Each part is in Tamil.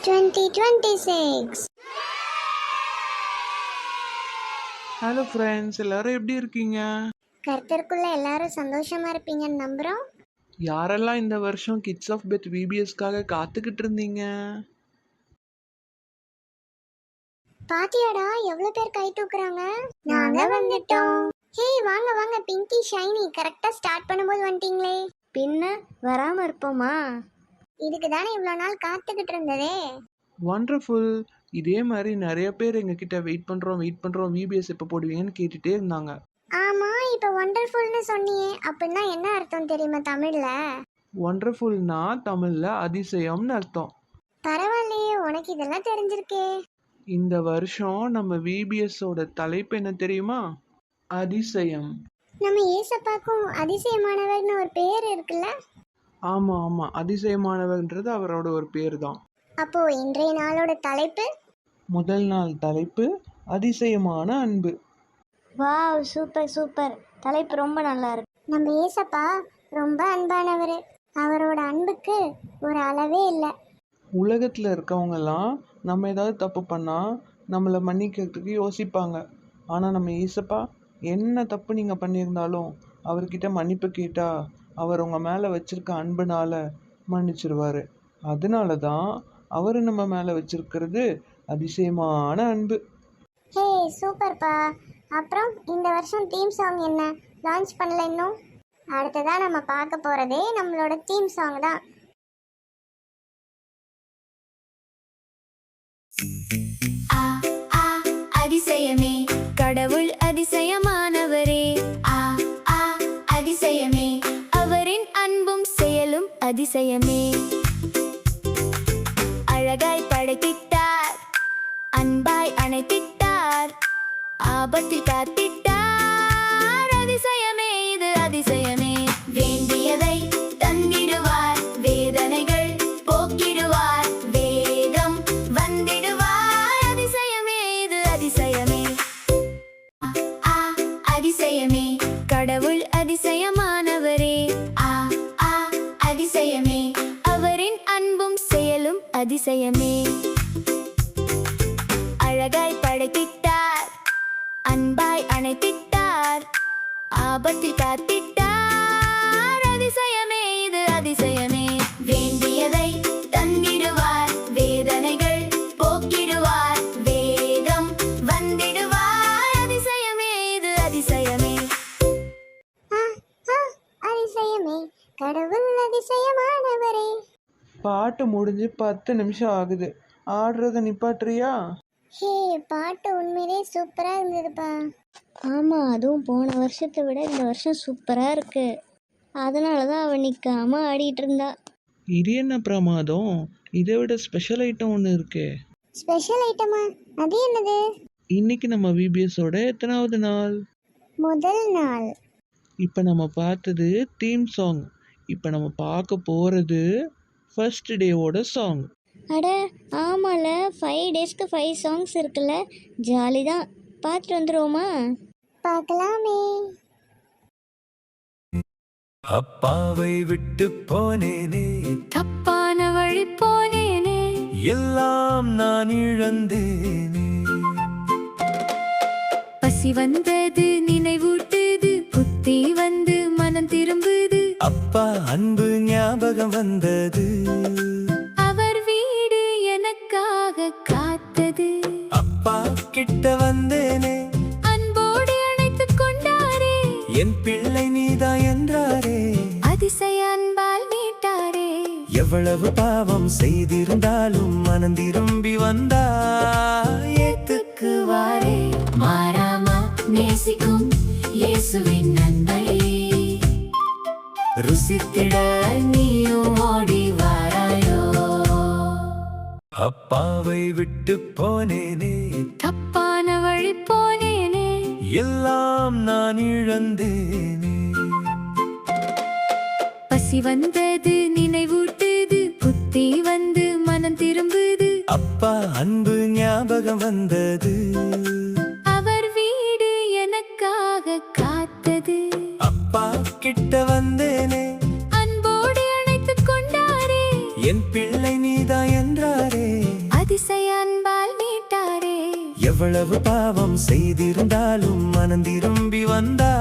2026. ஹலோ ஃப்ரெண்ட்ஸ், எல்லாரும் எப்படி இருக்கீங்க? கர்த்தருக்குள்ள எல்லாரும் சந்தோஷமா இருப்பீங்கன்னு நம்புறோம். யாரெல்லாம் இந்த வருஷம் கிட்ஸ் ஆஃப் பெத் விபிஎஸ்க்காக காத்துக்கிட்டு இருந்தீங்க? பாத்தியாடா எவ்வளவு பேர் கை தூக்குறாங்க. நாங்க வந்துட்டோம். ஹே வாங்க வாங்க, பிங்கி ஷைனி கரெக்டா ஸ்டார்ட் பண்ணும்போது வந்துட்டீங்களே. பின்ன வராம இருப்போமா? இதுக்கு தானே இவ்வளவு நாள் காத்துக்கிட்டு இருந்ததே. வண்டர்ஃபுல். இதே மாதிரி நிறைய பேர் எங்ககிட்ட வெயிட் பண்ணுறோம் விபிஎஸ் எப்போ போடுவீங்கன்னு கேட்டுகிட்டே இருந்தாங்க. ஆமா, இப்ப வண்டர்ஃபுல்னு சொன்னியே, அப்படின்னா என்ன அர்த்தம் தெரியுமா தமிழ்ல? வண்டர்ஃபுல்னா தமிழில் அதிசயம்னு அர்த்தம். பரவாயில்லையே, உனக்கு இதெல்லாம் தெரிஞ்சிருக்கே. இந்த வருஷம் நம்ம விபிஎஸோட தலைப்பு என்ன தெரியுமா? அதிசயம். நம்ம ஏசப்பாக்கும் அதிசயமானவர்னு ஒரு பேர் இருக்குல்ல? ஆமாம், அதிசயமானவர்ன்றது அவரோட ஒரு பேர் தான். அப்போ இன்றைய நாளோட தலைப்பு? முதல் நாள் தலைப்பு அதிசயமான அன்பு. Wow, super super. தலைப்பு ரொம்ப நல்லா இருக்கு. நம்ம ஏசப்பா ரொம்ப அன்பானவர். அவரோட அன்புக்கு ஒரு அளவே இல்லை. உலகத்தில் இருக்கவங்கெல்லாம் நம்ம ஏதாவது தப்பு பண்ணால் நம்மளை மன்னிக்கிறதுக்கு யோசிப்பாங்க. ஆனால் நம்ம ஏசப்பா என்ன தப்பு நீங்கள் பண்ணியிருந்தாலும் அவர்கிட்ட மன்னிப்பு கேட்டால் அவர் உங்கள் மேலே வச்சிருக்க அன்புனால மன்னிச்சிருவார். அதனால தான் அவர் நம்ம மேலே வச்சிருக்கிறது அதிசயமான அன்பு. ஹே சூப்பர்ப்பா. அப்புறம் இந்த வருஷம் தீம் சாங் என்ன லான்ச் பண்ணல இன்னும்? அடுத்ததான் நம்ம பார்க்க போறதே நம்மளோட தீம் சாங் தான். அதிசயமே, கடவுள் அதிசயமானவரே. அதிசயமே, அவரின் அன்பும் செயலும் அதிசயமே. அழகாய் படைத்திட்டார், அன்பாய் அணைத்திட்டார், ஆபத்தில் காத்திட்டார். அதிசயமே, இது அதிசயமே. வேண்டியதை தந்திடுவார், வேதனைகள் போக்கிடுவார், வேகம் வந்திடுவார். அதிசயமே, இது அதிசயமே. அதிசயமே, கடவுள் அதிசயமானவரே. அதிசயமே, அவரின் அன்பும் செயலும் அதிசயமே. அழகாய் படைத்திட்டார், அன்பாய் அணைத்திட்டார், ஆபத்தில் காத்திட்டார். அதிசயமே, இது அதிசயமே. வேண்டியதை தந்திடுவார், வேதனைகள் போக்கிடுவார், வேகம் வந்திடுவார். அதிசயமே, இது அதிசயமே. அதிசயமே, கடவுள் அதிசயமானவரே. பாட்டு முடிஞ்சு 10 நிமிஷம் ஆகுது. ஆடுறத நிப்பாட்டுறியா? ஹே, பாட்டு உண்மையிலே சூப்பரா இருந்ததுப்பா. ஆமா, அதுவும் போன வருஷத்தை விட இந்த வருஷம் சூப்பரா இருக்கு. அதனால தான் அவன் நிற்காம ஆடிட்டு இருந்தா. இது என்ன பிரமாதம்? இதை விட ஸ்பெஷல் ஐட்டம் ஒன்று இருக்கே. ஸ்பெஷல் ஐட்டமா? அது என்னது? இன்னைக்கு நம்ம விபிஎஸோட எத்தனாவது நாள்? முதல் நாள். இப்போ நம்ம பார்த்தது தீம் சாங். இப்போ நம்ம பார்க்க போகிறது ஃபர்ஸ்ட் டேவோட சாங். அட ஆமால, 5 டேஸ்க்கு 5 சாங்ஸ் இருக்குல்ல, ஜாலி தான். பார்த்துட்டு வந்துருவோமா? பார்க்கலாமே. அப்பாவை விட்டு போனேனே, தப்பான வழி போனேனே, எல்லாம் நான் இழந்தேனே. பசி வந்தது, நினைவூட்டுது, புத்தி வந்து மனம் திரும்புது. அப்பா அன்பு ஞாபகம் வந்தது, அவர் வீடு எனக்காக காத்தது. அப்பா கிட்ட வந்தேனே, அன்போடு அணைத்துக் கொண்டாரே, என் பிள்ளை நீதா என்றாரே. அதிசய அன்பால் மீட்டாரே. எவ்வளவு பாவம் செய்திருந்தாலும் மனம் திரும்பி வந்தா ஏத்துக்குவாரே. மாறாமா நேசிக்கும் இயேசுவின் அன்பை ருசித்திட நீயும் ஓடி வாராயோ. அப்பாவை விட்டு போனேனே, தப்பான வழி போனேனே, எல்லாம் நான் இழந்தேனே. பசி வந்தது, நினைவூட்டுது, புத்தி வந்து மனம் திரும்புது. அப்பா அன்பு ஞாபகம் வந்தது, அவர் வீடு எனக்காக காத்தது. அப்பா கிட்ட வந்தேனே, அன்போடு அணைத்துக் கொண்டாரே, என் பிள்ளை நீதா என்றாரே. எவ்வளவு பாவம் செய்திருந்தாலும் மனம் திரும்பி வந்தா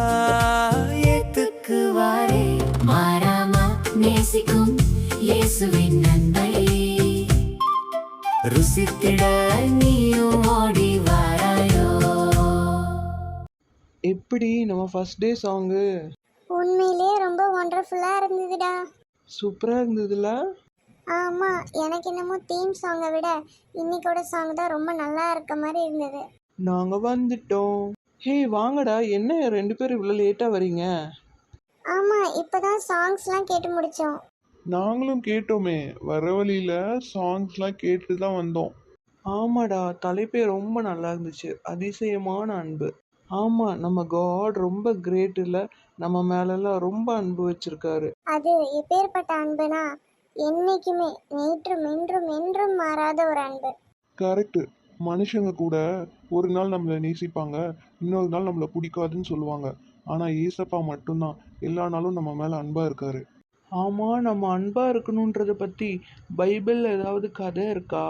ஏத்துக்குவாரே மாறாமா நேசிக்கும் இயேசுவின் அன்பை ருசித்திட நீயும் ஓடி வாராயோ. எப்படி நம்ம ஃபர்ஸ்ட் டே சாங்கு உண்மையிலே ரொம்ப ஒண்டர்ஃபுல்லாக இருந்ததுடா. சூப்பராக இருந்ததுல. ஆமாம், எனக்கு என்னமோ தீம் சாங்கை விட இன்னைக்கோட சாங் தான் ரொம்ப நல்லா இருக்க மாதிரி இருந்தது. நாங்கள் வந்துட்டோம். ஹே வாங்கடா, என்ன 2 பேரும் இவ்வளோ லேட்டாக வரீங்க? ஆமாம், இப்போ தான் சாங்ஸ்லாம் கேட்டு முடித்தோம். நாங்களும் கேட்டோமே, வர வழியில சாங்ஸ்லாம் கேட்டு தான் வந்தோம். ஆமாடா, தலைப்பே ரொம்ப நல்லா இருந்துச்சு, அதிசயமான அன்பு. ஆமாம், நம்ம காட் ரொம்ப கிரேட் இல்லை, நம்ம மேலெல்லாம் ரொம்ப அன்பு வச்சிருக்காரு. அது எப்பேற்பட்ட அன்புனா என்னைக்குமே நேற்றும் இன்றும் என்றும் மாறாத ஒரு அன்பு. கரெக்டு. மனுஷங்க கூட ஒரு நாள் நம்மளை நேசிப்பாங்க, இன்னொரு நாள் நம்மளை பிடிக்காதுன்னு சொல்லுவாங்க. ஆனால் ஏசப்பா மட்டும்தான் எல்லா நாளும் நம்ம மேலே அன்பாக இருக்காரு. ஆமாம், நம்ம அன்பாக இருக்கணுன்றத பற்றி பைபிளில் ஏதாவது கதை இருக்கா?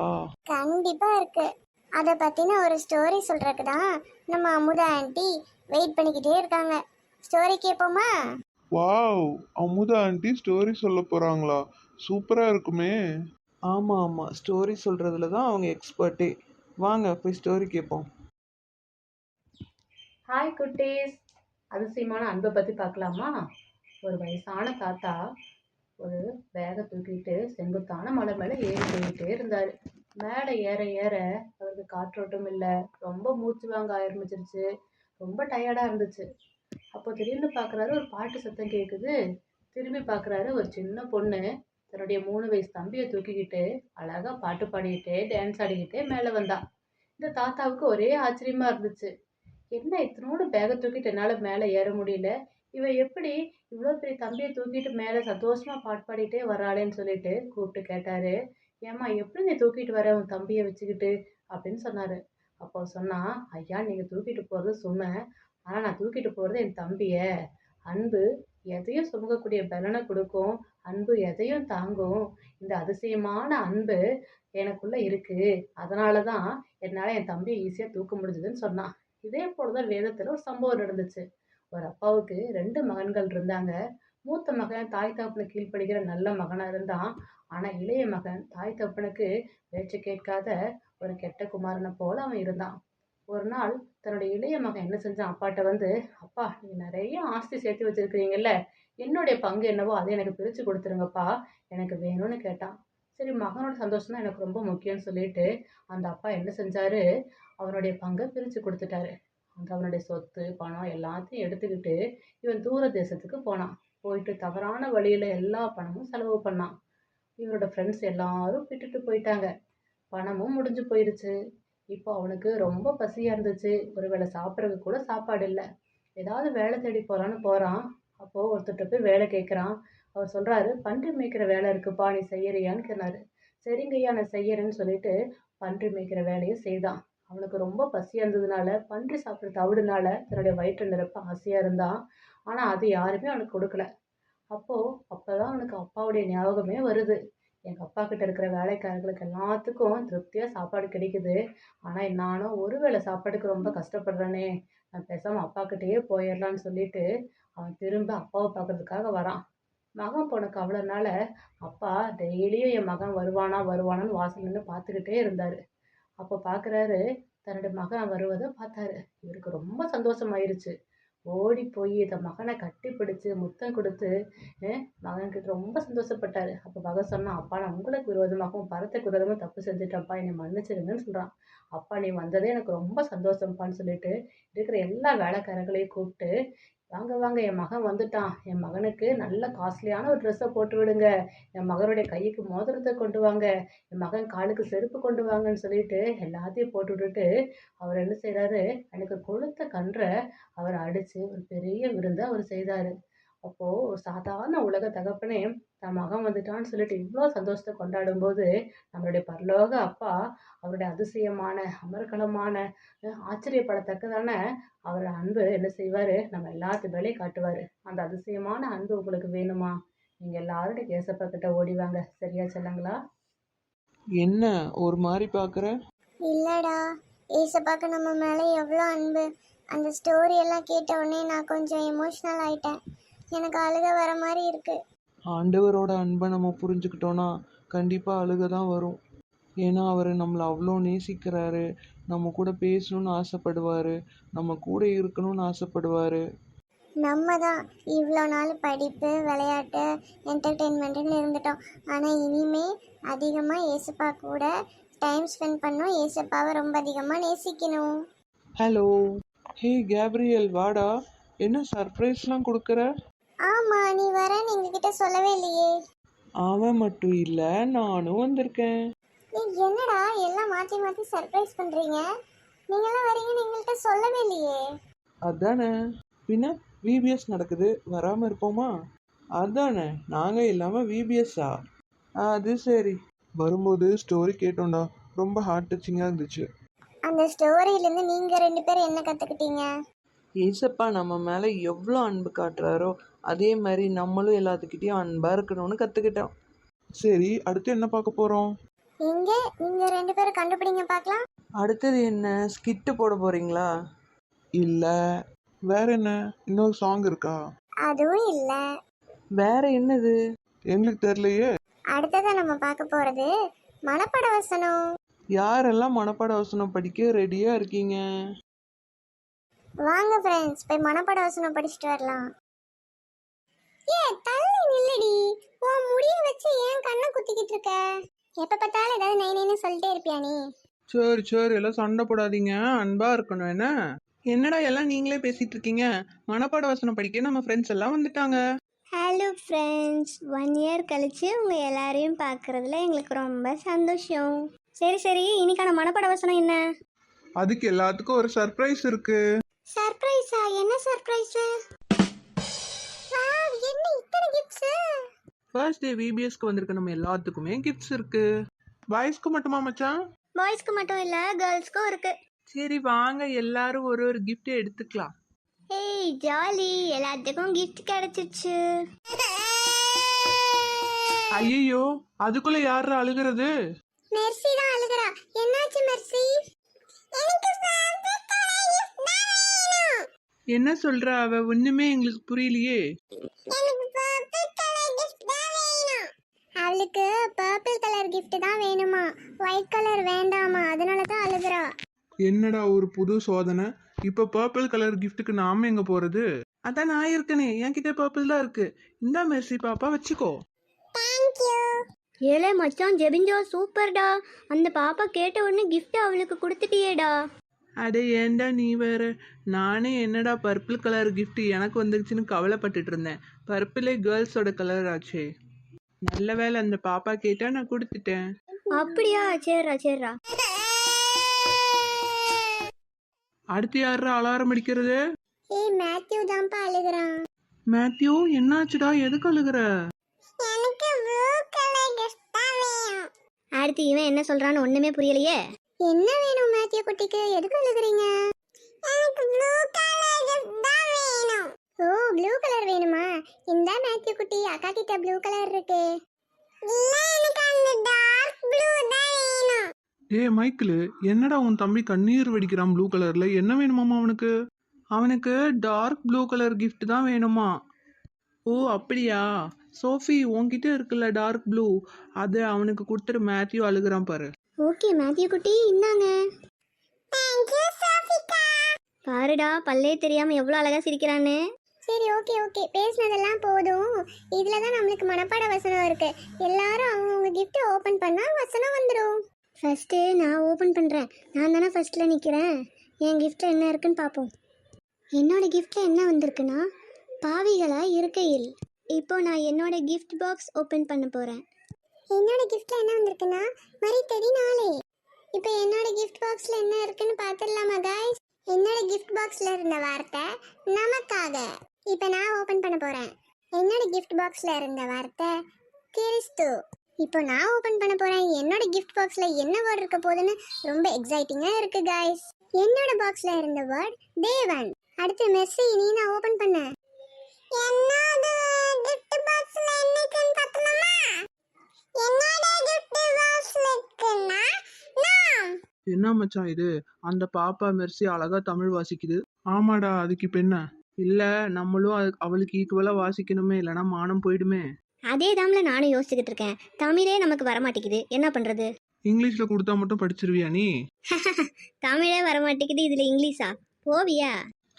கண்டிப்பாக இருக்கு. அதை பற்றின ஒரு ஸ்டோரி சொல்கிறதுக்கு தான் நம்ம அமுதா ஆண்டி வெயிட் பண்ணிக்கிட்டே இருக்காங்க. ஸ்டோரி கேட்போமா? வாவ், அமுதா ஆண்டி ஸ்டோரி சொல்ல போகிறாங்களா? சூப்பராக இருக்குமே. ஆமாம் ஆமாம், ஸ்டோரி சொல்கிறதுல தான் அவங்க எக்ஸ்பர்ட்டே. வாங்க போய் ஸ்டோரி கேட்போம். ஹாய் குட்டீஸ், அதிசயமான அன்பை பற்றி பார்க்கலாமா? ஒரு வயசான தாத்தா ஒரு பேகை தூக்கிட்டு செங்குத்தான மலை மேலே ஏறி போயிட்டே இருந்தார். மேலே ஏற ஏற அவருக்கு காற்றோட்டம் இல்லை, ரொம்ப மூச்சு வாங்க ஆரம்பிச்சிருச்சு, ரொம்ப டயர்டாக இருந்துச்சு. அப்போ திடீர்னு பார்க்குறாரு, ஒரு பாட்டு சத்தம் கேட்குது. திரும்பி பார்க்குறாரு, ஒரு சின்ன பொண்ணு தன்னுடைய 3 வயசு தம்பியை தூக்கிக்கிட்டு அழகாக பாட்டு பாடிக்கிட்டே டான்ஸ் ஆடிக்கிட்டே மேலே வந்தா. இந்த தாத்தாவுக்கு ஒரே ஆச்சரியமாக இருந்துச்சு. என்ன இத்தனோடு பேகை தூக்கிட்டு என்னால் மேலே ஏற முடியல, இவன் எப்படி இவ்வளோ பெரிய தம்பியை தூக்கிட்டு மேலே சந்தோஷமாக பாட்டு பாடிட்டே வராளேன்னு சொல்லிட்டு கூப்பிட்டு கேட்டார். ஏம்மா, எப்படி நீ தூக்கிட்டு வர உன் தம்பியை வச்சுக்கிட்டு அப்படின்னு சொன்னார். அப்போ சொன்னா, ஐயா நீங்கள் தூக்கிட்டு போகிறது சும்மா, ஆனால் நான் தூக்கிட்டு போகிறது என் தம்பியை. அன்பு எதையும் சுமக்கக்கூடிய பலனை கொடுக்கும், அன்பு எதையும் தாங்கும். இந்த அதிசயமான அன்பு எனக்குள்ளே இருக்குது, அதனால தான் என்னால் என் தம்பியை ஈஸியாக தூக்க முடிஞ்சதுன்னு சொன்னான். இதே போல தான் வேதத்தில் ஒரு சம்பவம் நடந்துச்சு. ஒரு அப்பாவுக்கு 2 மகன்கள் இருந்தாங்க. மூத்த மகன் தாய் தகப்பனுக்கு கீழ்ப்படுகிற நல்ல மகனாக இருந்தான். ஆனால் இளைய மகன் தாய் தகப்பனுக்கு பேச்சு கேட்காத ஒரு கெட்ட குமாரனை போல அவன் இருந்தான். ஒரு நாள் தன்னுடைய இளைய மகன் என்ன செஞ்சான், அப்பாட்ட வந்து, அப்பா நீங்கள் நிறைய ஆஸ்தி சேர்த்து வச்சுருக்கிறீங்கல்ல, என்னுடைய பங்கு என்னவோ அதை எனக்கு பிரித்து கொடுத்துருங்கப்பா, எனக்கு வேணும்னு கேட்டான். சரி, மகனோட சந்தோஷம் தான் எனக்கு ரொம்ப முக்கியம்னு சொல்லிட்டு அந்த அப்பா என்ன செஞ்சாரு, அவனுடைய பங்கை பிரித்து கொடுத்துட்டாரு. அந்த அவனுடைய சொத்து பணம் எல்லாத்தையும் எடுத்துக்கிட்டு இவன் தூர தேசத்துக்கு போனான். போயிட்டு தவறான வழியில் எல்லா பணமும் செலவு பண்ணான். இவனோட ஃப்ரெண்ட்ஸ் எல்லாரும் விட்டுட்டு போயிட்டாங்க. பணமும் முடிஞ்சு போயிருச்சு. இப்போ அவனுக்கு ரொம்ப பசியாக இருந்துச்சு. ஒரு வேளை சாப்பிட்றதுக்கு கூட சாப்பாடு இல்லை. ஏதாவது வேலை தேடி போகிறான்னு போகிறான். அப்போது ஒருத்தர்கிட்ட போய் வேலை கேட்குறான். அவர் சொல்கிறாரு, பன்றி மேய்க்கிற வேலை இருக்குப்பா, நீ செய்யறியான்னு கேட்டாரு. சரிங்கய்யா நான் செய்யறேன்னு சொல்லிட்டு பன்றி மேய்க்கிற வேலையை செய்தான். அவனுக்கு ரொம்ப பசியாக இருந்ததுனால பன்றி சாப்பிட்ற தவிடுனால தன்னுடைய வயிற்று நிரப்ப ஆசையாக இருந்தான். ஆனால் அது யாருமே அவனுக்கு கொடுக்கல. அப்போதான் அவனுக்கு அப்பாவுடைய ஞாபகமே வருது. எங்கள் அப்பா கிட்ட இருக்கிற வேலைக்காரர்களுக்கு எல்லாத்துக்கும் திருப்தியாக சாப்பாடு கிடைக்குது, ஆனால் நானும் ஒரு வேளை சாப்பாடுக்கு ரொம்ப கஷ்டப்படுறேனே, நான் பேசாமல் அப்பா கிட்டேயே போயிடலான்னு சொல்லிட்டு அவன் திரும்ப அப்பாவை பார்க்கறதுக்காக வரான். மகன் போன கவலைனால அப்பா டெய்லியும் என் மகன் வருவானான்னு வாசல் நின்று பார்த்துக்கிட்டே இருந்தார். அப்போ பார்க்குறாரு, தன்னுடைய மகன் வருவதை பார்த்தாரு. இவருக்கு ரொம்ப சந்தோஷமாயிருச்சு. ஓடி போய் இந்த மகனை கட்டி பிடிச்சு முத்தம் கொடுத்து மகன்கிட்ட ரொம்ப சந்தோஷப்பட்டாரு. அப்போ மகன் சொன்னான், அப்பா நான் உங்களுக்கு விரோதமாகவும் பரத்துக்கு விரோதமாக தப்பு செஞ்சுட்டப்பா, என்னை மன்னிச்சிருங்கன்னு சொல்கிறான். அப்பா நீ வந்ததே எனக்கு ரொம்ப சந்தோஷம்ப்பான்னு சொல்லிட்டு இருக்கிற எல்லா வேலைக்காரங்களையும் கூப்பிட்டு, வாங்க வாங்க என் மகன் வந்துட்டான், என் மகனுக்கு நல்ல காஸ்ட்லியான ஒரு ட்ரெஸ்ஸை போட்டு விடுங்க, என் மகனுடைய கைக்கு மோதிரத்தை கொண்டு வாங்க, என் மகன் காலுக்கு செருப்பு கொண்டு வாங்கன்னு சொல்லிட்டு எல்லாத்தையும் போட்டு விட்டுட்டு அவர் என்ன செய்கிறாரு, எனக்கு கொழுத்த கன்றை அவர் அடித்து ஒரு பெரிய விருந்தை அவர் செய்தார். அப்போது ஒரு சாதாரண உலக தகப்பனே தன் மகன் வந்துட்டான்னு சொல்லிட்டு இவ்வளோ சந்தோஷத்தை கொண்டாடும்போது நம்மளுடைய பரலோக அப்பா அவருடைய அதிசயமான அமர்கலமான ஆச்சரியப்படத்தக்கதான அவரோட அன்பு என்ன செய்வார், நம்ம எல்லாத்து மேலேயும் காட்டுவார். அந்த அதிசயமான அன்பு உங்களுக்கு வேணுமா? நீங்கள் எல்லாரும் ஏசப்பா கிட்ட ஓடிவாங்க. சரியா செல்லங்களா? என்ன ஒரு மாதிரி பார்க்குற? இல்லடா, ஏசப்பாக்கு நம்ம மேலே எவ்வளோ அன்பு. அந்த ஸ்டோரி எல்லாம் கேட்ட உடனே நான் கொஞ்சம் எமோஷ்னல் ஆயிட்டேன். எனக்கு அழுக வர மாதிரி இருக்கு. ஆண்டவரோட அன்பை நம்ம புரிஞ்சுக்கிட்டோன்னா கண்டிப்பாக அழுக தான் வரும். ஏன்னா அவர் நம்மளை அவ்வளோ நேசிக்கிறாரு, நம்ம கூட பேசணும்னு ஆசைப்படுவார், நம்ம கூட இருக்கணும்னு ஆசைப்படுவார். நம்ம தான் இவ்வளோ நாள் படிப்பு, விளையாட்டு, என்டர்டெயின்மெண்ட்டுன்னு இருந்துட்டோம். ஆனால் இனிமே அதிகமாக ஏசப்பா கூட டைம் ஸ்பெண்ட் பண்ணணும். ஏசப்பாவை ரொம்ப அதிகமாக நேசிக்கணும். ஹலோ, ஹே கேப்ரியல், வாடா. என்ன சர்ப்ரைஸ்லாம் கொடுக்குற? ஆமாம், நீ வரேன்னு எங்ககிட்ட சொல்லவே இல்லையே. அவன் மட்டும் இல்லை, நானும் வந்திருக்கேன். நீ என்னடா எல்லாம் மாற்றி மாற்றி சர்ப்ரைஸ் பண்ணுறீங்க? நீங்களாம் வரீங்கன்னு எங்கள்கிட்ட சொல்லவே இல்லையே. அதானே, பின்ன விபிஎஸ் நடக்குது, வராமல் இருப்போமா? அதானே, நாங்கள் இல்லாமல் விபிஎஸ்ஸா? அது சரி. வரும்போது ஸ்டோரி கேட்டோம்டா, ரொம்ப ஹார்ட் டச்சிங்காக இருந்துச்சு. அந்த ஸ்டோரியிலேருந்து நீங்கள் 2 பேரும் என்ன கற்றுக்கிட்டீங்க? ஏசப்பா நம்ம மேலே எவ்வளோ அன்பு காட்டுறாரோ அதே மாதிரி நம்மளும் எல்லாத்துக்கிட்டேயும் அன்பாக இருக்கணும்னு கற்றுக்கிட்டோம். சரி, அடுத்து என்ன பார்க்க போகிறோம்? எங்கே நீங்கள் 2 பேரும் கண்டுபிடிங்க பார்க்கலாம். அடுத்தது என்ன, ஸ்கிட்டு போட போகிறீங்களா? இல்லை, வேற என்ன? இன்னொரு சாங் இருக்கா? அதுவும் இல்லை. வேற என்னது? எங்களுக்கு தெரியலையே. அடுத்ததான் நம்ம பார்க்க போகிறது மனப்பாட வசனம். யாரெல்லாம் மனப்பாட வசனம் படிக்க ரெடியாக இருக்கீங்க? வாங்க ஃப்ரெண்ட்ஸ், போய் மனப்பாட வசனம் படிச்சுட்டு வரலாம். ஏ தள்ளி நில்லடி, உன் முடிய வச்சு ஏன் கண்ணை குத்திக்கிட்டு இருக்க? எப்போ பார்த்தாலும் ஏதாவது நை நைன்னு சொல்லிட்டே இருப்பியா நீ? சரி சரி, எல்லாம் சண்டை போடாதீங்க, அன்பாக இருக்கணும். என்ன என்னடா எல்லாம் நீங்களே பேசிட்டு இருக்கீங்க? மனப்பாட வசனம் படிக்க நம்ம ஃப்ரெண்ட்ஸ் எல்லாம் வந்துட்டாங்க. ஹலோ ஃப்ரெண்ட்ஸ், 1 இயர் கழிச்சு உங்கள் எல்லாரையும் பார்க்குறதுல எங்களுக்கு ரொம்ப சந்தோஷம். சரி சரி, இன்னைக்கான மனப்பாட வசனம் என்ன? அதுக்கு எல்லாத்துக்கும் ஒரு சர்ப்ரைஸ் இருக்கு. சர்ப்ரைஸா? என்ன சர்ப்ரைஸ்? என்ன இத்தனை கிஃப்ட்ஸ்? ஃபர்ஸ்ட் டே விபிஎஸ்க்கு வந்திருக்க நம்ம எல்லாத்துக்குமே கிஃப்ட்ஸ் இருக்கு. பாய்ஸ்க்கு மட்டுமா மச்சான்? பாய்ஸ்க்கு மட்டும் இல்லை, கேர்ள்ஸ்க்கும் இருக்குது. சரி வாங்க, எல்லாரும் ஒரு ஒரு gift எடுத்துக்கலாம். ஏய் ஜாலி, எல்லாத்துக்கும் gift கிடைச்சிருச்சு. ஐயோ, அதுக்குள்ள யாரு அழுகிறது? மெர்சி தான் அழுகிறா. என்னாச்சு மெர்சி? எனக்கு என்ன சொல்ற அவ? ஒண்ணுமே எங்களுக்கு புரியலையே. அவளுக்கு பர்பிள் கலர் கிஃப்ட் தான் வேணுமா, ஒயிட் கலர் வேண்டாமா, அதனால தான் அழுகிறா. என்னடா ஒரு புது சோதனை! இப்ப பர்பிள் கலர் கிஃப்ட்டுக்கு நாம எங்க போறது? அதான் நான் இருக்கனே, என்கிட்ட பர்பிள் தான் இருக்கு. இந்தா மெர்சி பாப்பா, வச்சுக்கோ. ஏலே மச்சான், ஜெபிஞ்சோ சூப்பர்டா. அந்த பாப்பா கேட்ட உடனே gift அவளுக்கு கொடுத்துட்டியேடா. அட ஏன்டா நீ வேற. நானே என்னடா பர்பிள் கலர் gift எனக்கு வந்துருச்சுன்னு கவலைப்பட்டுட்டு இருந்தேன். பர்பிளே கேர்ள்ஸோட கலர் ஆச்சே. நல்ல வேளை அந்த பாப்பா கேட்டா நான் கொடுத்துட்டேன். அப்படியா? சரிடா சரிடா. அடுத்து யாரா அலாரம் அடிக்கிறது? ஏய் மேத்யூ தான்ப்பா அழுகிறான். மேத்யூ, என்னாச்சுடா? எதுக்கு அழுகுற? எனக்கு ப்ளூ கலர் கிஃப்ட் தான் வேணும். அடுத்து இவன் என்ன சொல்றான்னு ஒண்ணுமே புரியலையே. என்ன வேணும் மேத்யூ குட்டிக்கு? எதுக்கு அழுகுறீங்க? எனக்கு ப்ளூ கலர் கிஃப்ட் தான் வேணும். ஓ, ப்ளூ கலர் வேணுமா? இந்த மேத்யூ குட்டி, அக்கா கிட்ட ப்ளூ கலர் இருக்கு. இல்ல, எனக்கு அந்த டார்க் ப்ளூ தான் வேணும். ஏய் மைக்கிள், என்னடா உன் தம்பி கண்ணீர் வெடிக்கிறான் ப்ளூ கலர்ல? என்ன வேணுமாமா அவனுக்கு? அவனுக்கு டார்க் ப்ளூ கலர் gift தான் வேணுமா? ஓ அப்படியா? சோஃபி, உன்கிட்ட இருக்குல்ல டார்க் ப்ளூ, அது அவனுக்கு கொடுத்துட்டு மேத்யூ அழுகுறான் பாரு. ஓகே மேத்யூ குட்டி, இந்தாங்க. Thank you Sofika. பாருடா, பல்லே தெரியாம எவ்வளவு அழகா சிரிக்கிறான்னு. சரி ஓகே ஓகே, பேசினதெல்லாம் போதும். இதில் தான் நம்மளுக்கு மனப்பாட வசனம் இருக்கு. எல்லாரும் அவங்கவுங்க கிஃப்ட் ஓப்பன் பண்ணால் வசனம் வந்துடும். ஃபர்ஸ்ட்டு நான் ஓப்பன் பண்ணுறேன். நான் தானே ஃபர்ஸ்ட்டில் நிற்கிறேன். என் கிஃப்ட்டில் என்ன இருக்குன்னு பார்ப்போம். என்னோட கிஃப்ட்டில் என்ன வந்திருக்குன்னா, பாவிகளாக இருக்கையில். இப்போ நான் என்னோட கிஃப்ட் பாக்ஸ் ஓப்பன் பண்ண போகிறேன். என்னோட கிஃப்ட்ல என்ன வந்திருக்குன்னா, மரி தெரி நாளே. இப்போ என்னோட கிஃப்ட் பாக்ஸில் என்ன இருக்குன்னு பார்த்துடலாமா காய்ஸ்? என்னோட கிஃப்ட் பாக்ஸில் இருந்த வார்த்தை நமக்காக. இப்போ நான் ஓப்பன் பண்ண போகிறேன். என்னோட கிஃப்ட் பாக்ஸில் இருந்த வார்த்தை கிறிஸ்து. இப்போ நான் ஓப்பன் பண்ண போகிறேன். என்னோட கிஃப்ட் பாக்ஸில் என்ன வேர்ட் இருக்க போகுதுன்னு ரொம்ப எக்ஸைட்டிங்காக இருக்கு காய்ஸ். என்னோட பாக்ஸில் இருந்த வேர்ட் தேவன். அடுத்து மெர்சி, நீ தான் ஓப்பன் பண்ண. என்னோட கிஃப்ட் பாக்ஸில் என்ன இருக்குன்னு பார்த்தலாமா? என்னோட கிஃப்ட் பாக்ஸில் இருக்குன்னா என்ன மச்சான் இது? அந்த பாப்பா மெர்சி அழகா தமிழ் வாசிக்குது. ஆமாடா, அதுக்கு இப்ப என்ன? இல்ல, நம்மளும் அவளுக்கு ஈக்குவலா வாசிக்கணுமே, இல்லைன்னா மானம் போயிடுமே. அதே தாம்ல நானும் யோசிச்சுக்கிட்டு இருக்கேன். தமிழே நமக்கு வரமாட்டேங்குது, என்ன பண்றது? இங்கிலீஷ்ல கொடுத்தா மட்டும் படிச்சிருவியா நீ? தமிழே வரமாட்டேங்குது, இதுல இங்கிலீஷா? போவியா?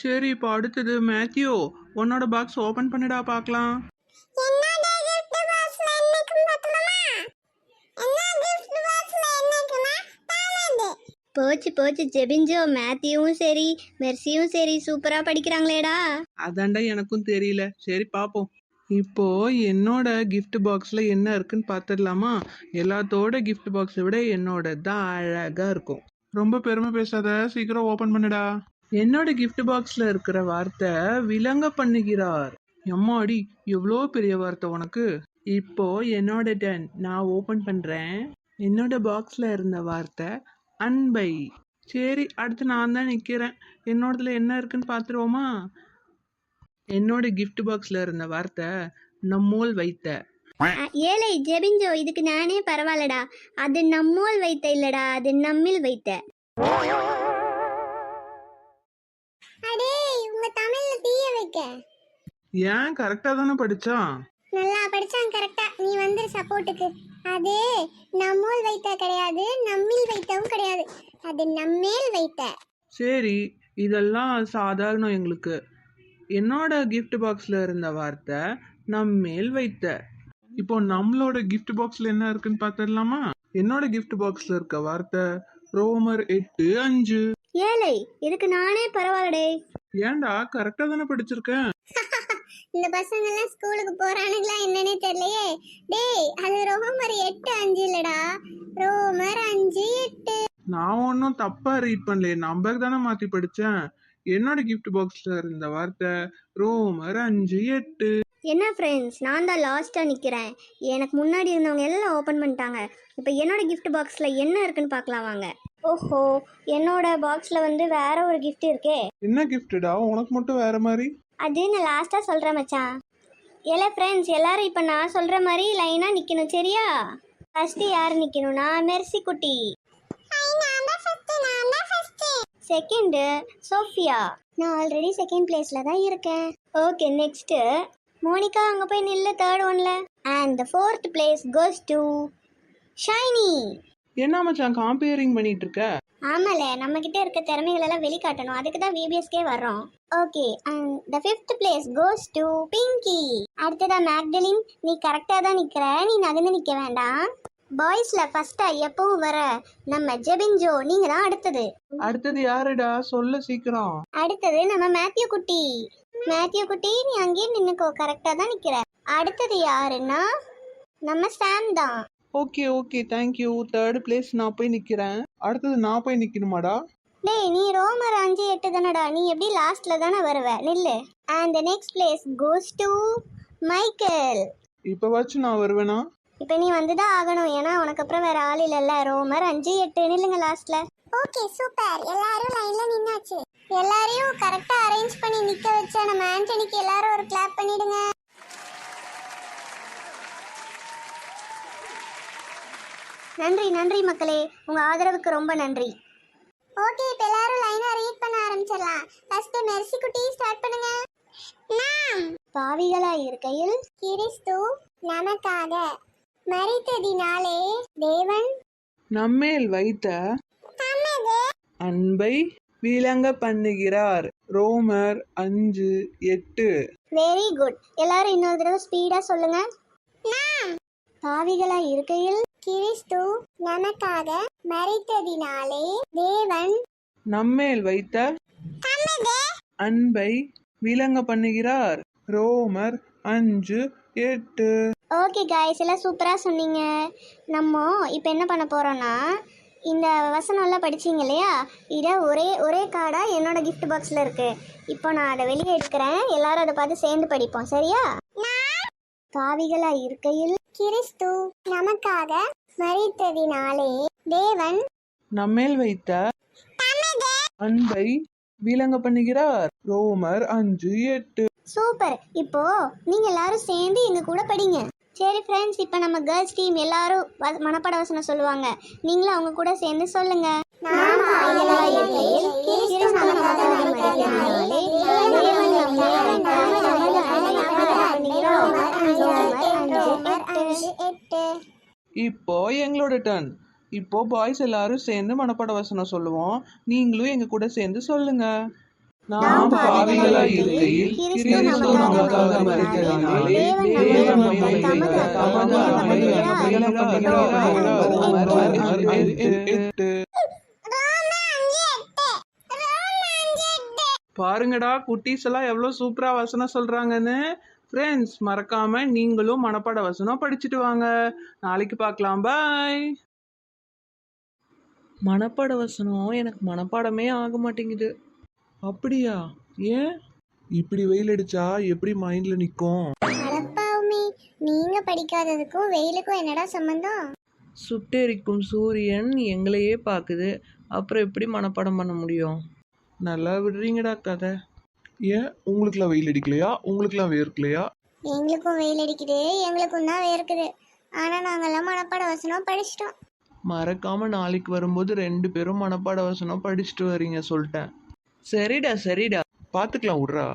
சரி, இப்போ அடுத்தது மேத்யூ, உன்னோட பாக்ஸ் ஓபன் பண்ணுடா பார்க்கலாம். போச்சு போச்சு, ஜெபிஞ்சோ மேத்யூவும் சரி மெர்சியும் சரி சூப்பரா படிக்கிறாங்களேடா. அதாண்டா எனக்கும் தெரியல. சரி பாப்போம். இப்போ என்னோட கிஃப்ட் பாக்ஸ்ல என்ன இருக்குன்னு பார்த்துடலாமா? எல்லாத்தோட கிஃப்ட் பாக்ஸை விட என்னோட தான் அழகா இருக்கும். ரொம்ப பெருமை பேசாத, சீக்கிரம் ஓபன் பண்ணுடா. என்னோட கிஃப்ட் பாக்ஸ்ல இருக்கிற வார்த்தை விளங்க பண்ணுகிறார். எம்மாடி, எவ்வளோ பெரிய வார்த்தை உனக்கு. இப்போ என்னோட டர்ன், நான் ஓபன் பண்றேன். என்னோட பாக்ஸ்ல இருந்த வார்த்தை அன்பை. சரி, அடுத்து நான் தான் நிக்கிறேன். என்னோடதுல என்ன இருக்குன்னு பார்த்துருவோமா? என்னோட கிஃப்ட் பாக்ஸ்ல இருந்த வார்த்தை நம்மோல் வைத்த. ஏழை ஜெபிஞ்சோ, இதுக்கு நானே பரவாயில்லடா. அது நம்மோல் வைத்த இல்லடா, அது நம்மில் வைத்த. அடே, உங்க தமிழ்ல தீய வைக்க. ஏன், கரெக்டா தானே படிச்சான்? நல்லா படிச்சான் கரெக்டா. நீ வந்து சப்போர்ட்டுக்கு. அது நம்மோல் வைத்த கிடையாது, நம்மில் வைத்தவும் கிடையாது, அது நம்மேல் வைத்த. சரி, இதெல்லாம் சாதாரணம் எங்களுக்கு. என்னோட கிஃப்ட் பாக்ஸ்ல இருந்த வார்த்தை நம்மேல் வைத்த. இப்போ நம்மளோட கிஃப்ட் பாக்ஸ்ல என்ன இருக்குன்னு பார்த்துடலாமா? என்னோட கிஃப்ட் பாக்ஸ்ல இருக்க வார்த்தை ரோமர் 8:5. ஏழை, இதுக்கு நானே பரவாயில்லடே. ஏன்டா, கரெக்டா தானே படிச்சிருக்கேன்? இந்த பசங்க எல்லாம் ஸ்கூலுக்கு போறானுங்களா என்னன்னே தெரியலையே. டேய், அது ரோமர் 8:5 இல்லடா, ரோமர் 5:8. நான் ஒன்றும் தப்பா ரீட் பண்ணல, நம்பர் தானே மாத்தி படிச்சேன். என்னோட கிஃப்ட் பாக்ஸ்ல இருந்த வார்த்தை ரோமர் 5:8. என்ன ஃப்ரெண்ட்ஸ், நான் தான் லாஸ்டா நிக்கிறேன். எனக்கு முன்னாடி இருந்தவங்க எல்லாம் ஓபன் பண்ணிட்டாங்க. இப்போ என்னோட கிஃப்ட் பாக்ஸ்ல என்ன இருக்குன்னு பார்க்கலாம் வாங்க. ஓஹோ, என்னோட பாக்ஸ்ல வந்து வேற ஒரு gift இருக்கே. என்ன கிஃப்டடா உனக்கு மட்டும் வேற மாதிரி? அது நான் லாஸ்டா சொல்றேன் மச்சான். ஏலே ஃப்ரெண்ட்ஸ், எல்லாரும் இப்போ நான் சொல்ற மாதிரி லைனா நிக்கணும், சரியா? ஃபர்ஸ்ட் யார் நிக்கணும்னா மெர்சி குட்டி, செகண்ட் சோஃபியா. நான் ஆல்ரெடி செகண்ட் பிளேஸ்ல தான் இருக்கேன். ஓகே, நெக்ஸ்ட் மோனிகா, அங்க போய் நில்லு தேர்ட் ஒன்ல. And the fourth place goes to Shiny. என்ன மச்சான் காம்பேரிங் பண்ணிட்டு இருக்க? ஆமால, நம்ம கிட்ட இருக்க திறமைகள் எல்லாம் வெளிக்காட்டணும், அதுக்கு தான் விபிஎஸ்கே வர்றோம். Okay, and the fifth place goes to Pinki. அடுத்ததா மேக்டலின், நீ கரெக்டா தான் நிக்கிற, நீ நகர்ந்து நிக்க வேண்டாம். பாய்ஸ்ல ஃபர்ஸ்டா எப்பவும் வர நம்ம ஜெபிஞ்சோ, நீங்க தான் அடுத்தது. அடுத்தது யாருடா, சொல்ல சீக்கிரம். அடுத்தது நம்ம மேத்யூ குட்டி. மேத்யூ குட்டி, நீ அங்கேயே நின்னுக்கோ, கரெக்டா தான் நிக்கிற. அடுத்தது யாருன்னா நம்ம சாம் தான். Okay okay, thank you. Third place நான் போய் நிக்கிறேன். அடுத்தது நான் போய் நிக்கணுமாடா? டேய், நீ ரோமர் 5:8 தானடா, நீ எப்படி லாஸ்ட்ல தானே வருவ, நில்லு. And the next place goes to Michael. இப்ப வச்சு நான் வருவேனா? இப்போ நீ வந்துதான் ஆகணும், ஏன்னா உனக்கு அப்புறம் வேற ஆள் இல்லைல்ல. ரோமர் 5:8 நில்லுங்க லாஸ்ட்ல. Okay, super. எல்லாரும் லைன்ல நின்னாச்சு. எல்லாரையும் கரெக்டா அரேஞ்ச் பண்ணி நிக்க வச்ச நம்ம ஆண்டனிக்கு எல்லாரும் ஒரு கிளாப் பண்ணிடுங்க. நன்றி நன்றி மக்களே, உங்க ஆதரவுக்கு ரொம்ப நன்றி. ஓகே, இப்போ எல்லாரும் லைனா ரீட் பண்ண ஆரம்பிச்சிடலாம். ஃபர்ஸ்ட் மெர்சி குட்டி ஸ்டார்ட் பண்ணுங்க. நாம் பாவிகளா இருக்கையில் கிறிஸ்து நமக்காக மரித்ததினாலே தேவன் நம்மேல் வைத்த தமது அன்பை விளங்க பண்ணுகிறார். ரோமர் 5:8. Very good. எல்லாரும் இன்னொரு தடவை ஸ்பீடா சொல்லுங்க. நாம் பாவிகளா இருக்கையில் கிறிஸ்து நமக்காக மரித்ததினாலே தேவன் நம்மேல் வைத்த தமது அன்பை விளங்க பண்ணுகிறார். ரோமர் 5:8. ஓகே காய்ஸ், எல்லாம் சூப்பரா சொன்னீங்க. நம்ம இப்போ என்ன பண்ண போறோம்னா, இந்த வசனம்லாம் படிச்சீங்க இல்லையா, இதை ஒரே கார்டா என்னோட கிஃப்ட் பாக்ஸ்ல இருக்கு. இப்போ நான் அதை வெளியே எடுக்கிறேன், எல்லாரும் அதை பார்த்து சேர்ந்து படிப்போம், சரியா? பாவிகளா இருக்கையில் கிறிஸ்து நமக்காக மரித்ததினாலே தேவன் நம்மேல் வைத்த தமது அன்பை விளங்க பண்ணுகிறார். ரோமர் 5:8. சூப்பர். இப்போ நீங்க எல்லாரும் சேர்ந்து எங்க கூட படிங்க. சரி ஃப்ரெண்ட்ஸ், இப்போ நம்ம கேர்ள்ஸ் டீம் எல்லாரும் மனப்பாட வசனம் சொல்லுவாங்க, நீங்களும் அவங்க கூட சேர்ந்து சொல்லுங்க. நாம் பாவிகளாய் இருக்கையில் கிறிஸ்து நமக்காக மரித்ததினாலே தேவன் நம்மை அழைத்தார். நமது அழைப்பை ரோமர் 5:8. இப்போ எங்களோட டர்ன். இப்போ பாய்ஸ் எல்லாரும் சேர்ந்து மனப்பாட வசனம் சொல்லுவோம். நீங்களும் எங்க கூட சேர்ந்து சொல்லுங்க. நாம் பாவிகளாய் இருக்கையில் கிறிஸ்து நமக்காக மரித்ததினாலே தேவன் நம்மை அழைத்தார். நமது அழைப்பை ரோமர் 5:8. பாருங்கடா, குட்டீஸ் எல்லாம் எவ்வளோ சூப்பரா வசனம் சொல்றாங்கன்னு. ஃப்ரெண்ட்ஸ், மறக்காம நீங்களும் மனப்பாட வசனம் படிச்சுட்டு வாங்க. நாளைக்கு பார்க்கலாம். பாய். மனப்பாட வசனம் எனக்கு மனப்பாடமே ஆக மாட்டேங்குது. அப்படியா? ஏன்? இப்படி வெயில் அடிச்சா எப்படி மைண்ட்ல நிற்கும்? அடப்பாவுமே, நீங்க படிக்காததுக்கும் வெயிலுக்கும் என்னடா சம்பந்தம்? சுட்டெரிக்கும் சூரியன் எங்களையே பார்க்குது, அப்புறம் எப்படி மனப்பாடம் பண்ண முடியும்? நல்லா விடுறீங்கடா கதை. ஏன் உங்களுக்குலாம் வெயில் அடிக்கலையா? உங்களுக்குலாம் வேர்க்கலையா? எங்களுக்கும் வெயில் அடிக்குது, எங்களுக்கும் தான் வேர்க்குது. ஆனா நாங்கெல்லாம் மனப்பாட வசனம் படிச்சிட்டோம். மறக்காம நாளைக்கு வரும்போது 2 பேரும் மனப்பாட வசனம் படிச்சுட்டு வரீங்க சொல்லிட்டேன். சரிடா சரிடா. பார்த்துக்கலாம், விட்றா.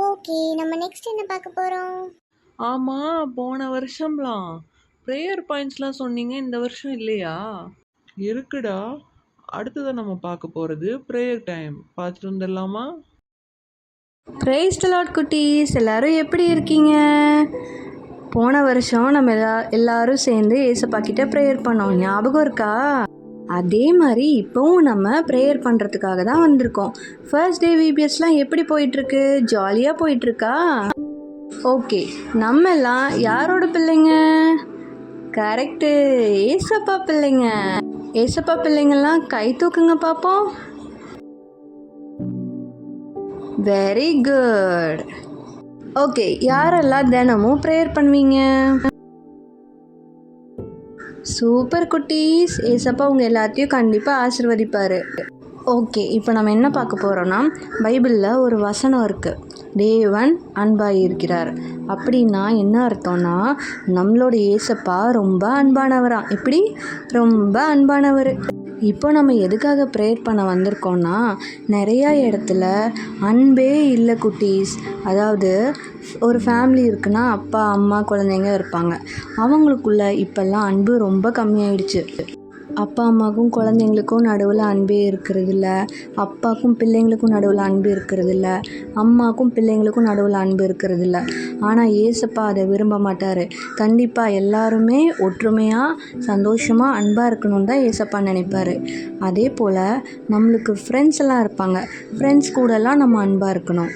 ஓகே, நம்ம நெக்ஸ்ட் என்ன பார்க்க போறோம்? ஆமா, போன வருஷம்லாம் ப்ரேயர் பாயிண்ட்ஸ்லாம் சொன்னீங்க, இந்த வருஷம் இல்லையா? இருக்குடா. அடுத்ததான் நம்ம பார்க்க போகிறது ப்ரேயர் டைம். பார்த்துட்டு வந்துடலாமா? பிரைஸ் தி லார்ட் குட்டீஸ், எல்லாரும் எப்படி இருக்கீங்க? போன வருஷம் நம்ம எல்லாரும் சேர்ந்து ஏசப்பா கிட்ட ப்ரேயர் பண்ணோம், ஞாபகம் இருக்கா? அதே மாதிரி இப்போவும் நம்ம ப்ரேயர் பண்ணுறதுக்காக தான் வந்திருக்கோம். ஃபர்ஸ்ட் டே விபிஎஸ்லாம் எப்படி போயிட்டுருக்கு? ஜாலியாக போயிட்டுருக்கா? ஓகே, நம்ம எல்லாம் யாரோட பிள்ளைங்க? கரெக்டு, ஏசப்பா பிள்ளைங்க. ஏசப்பா பிள்ளைங்கள்லாம் கை தூக்குங்க பார்ப்போம். Very good. ஓகே, யாரெல்லாம் தினமும் ப்ரேயர் பண்ணுவீங்க? சூப்பர் குட்டீஸ், ஏசப்பா உங்கள் எல்லாத்தையும் கண்டிப்பாக ஆசீர்வதிப்பார். ஓகே, இப்போ நம்ம என்ன பார்க்க போகிறோன்னா, பைபிளில் ஒரு வசனம் இருக்குது, தேவன் அன்பாக இருக்கிறார். அப்படின்னா என்ன அர்த்தம்னா, நம்மளோட ஏசப்பா ரொம்ப அன்பானவராம். எப்படி? ரொம்ப அன்பானவர். இப்போ நம்ம எதுக்காக ப்ரேயர் பண்ண வந்திருக்கோன்னா, நிறையா இடத்துல அன்பே இல்லை குட்டீஸ். அதாவது ஒரு ஃபேமிலி இருக்குன்னா அப்பா அம்மா குழந்தைங்க இருப்பாங்க, அவங்களுக்குள்ள இப்போல்லாம் அன்பு ரொம்ப கம்மியாயிடுச்சு. அப்பா அம்மாவுக்கும் குழந்தைங்களுக்கும் நடுவில் அன்பே இருக்கிறதில்ல, அப்பாவுக்கும் பிள்ளைங்களுக்கும் நடுவில் அன்பு இருக்கிறதில்ல, அம்மாவுக்கும் பிள்ளைங்களுக்கும் நடுவில் அன்பு இருக்கிறதில்ல. ஆனால் ஏசப்பா அதை விரும்ப மாட்டார். கண்டிப்பாக எல்லாருமே ஒற்றுமையாக சந்தோஷமாக அன்பாக இருக்கணும்னு தான் ஏசப்பா நினைப்பார். அதே போல் நம்மளுக்கு ஃப்ரெண்ட்ஸ் எல்லாம் இருப்பாங்க, ஃப்ரெண்ட்ஸ் கூடலாம் நம்ம அன்பாக இருக்கணும்.